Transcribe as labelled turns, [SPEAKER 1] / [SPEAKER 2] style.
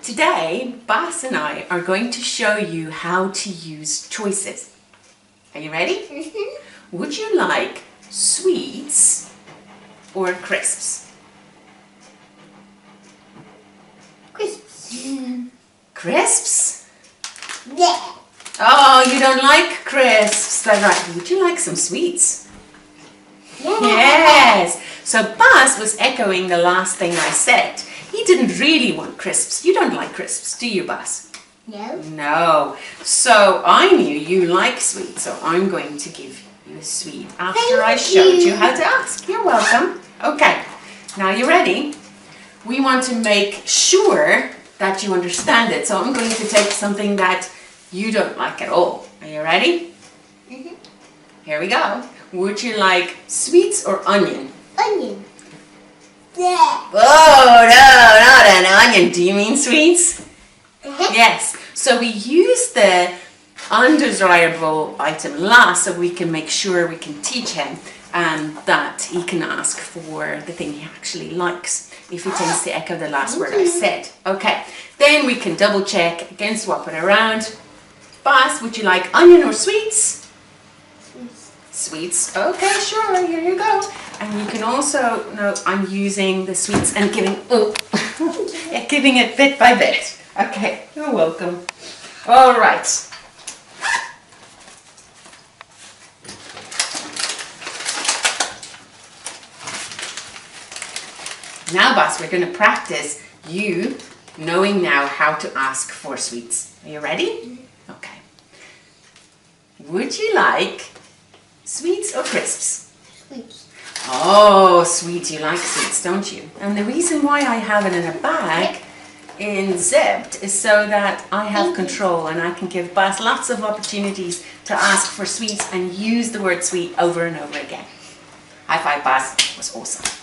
[SPEAKER 1] Today, Bas and I are going to show you how to use choices. Are you ready?
[SPEAKER 2] Mm-hmm.
[SPEAKER 1] Would you like sweets or crisps?
[SPEAKER 2] Crisps.
[SPEAKER 1] Crisps?
[SPEAKER 2] Yeah.
[SPEAKER 1] Oh, you don't like crisps. That's right. Would you like some sweets?
[SPEAKER 2] Yeah.
[SPEAKER 1] Yes. So Bas was echoing the last thing I said. He didn't really want crisps. You don't like crisps, do you, Bas?
[SPEAKER 2] No.
[SPEAKER 1] No. So I knew you like sweets, so I'm going to give you a sweet after I showed you how to ask. You're welcome. Okay. Now you're ready? We want to make sure that you understand it. So I'm going to take something that you don't like at all. Are you ready?
[SPEAKER 2] Mm-hmm.
[SPEAKER 1] Here we go. Would you like sweets or onion?
[SPEAKER 2] Onion. Yeah.
[SPEAKER 1] Oh, no, not an onion. Do you mean sweets?
[SPEAKER 2] Uh-huh.
[SPEAKER 1] Yes. So we use the undesirable item last so we can make sure we can teach him that he can ask for the thing he actually likes if he tends to echo the last word I said. Okay. Then we can double check, again swap it around. Bas, would you like onion or sweets? Sweets. Okay, sure, here you go. And you can also, no, I'm using the sweets and giving it bit by bit. Okay, you're welcome. All right. Now, Bas, we're going to practice you knowing now how to ask for sweets. Are you ready? Okay. Would you like sweets or crisps?
[SPEAKER 2] Sweets.
[SPEAKER 1] Oh, sweets. You like sweets, don't you? And the reason why I have it in a bag in zipped is so that I have control and I can give Bas lots of opportunities to ask for sweets and use the word sweet over and over again. High five, Bas. It was awesome.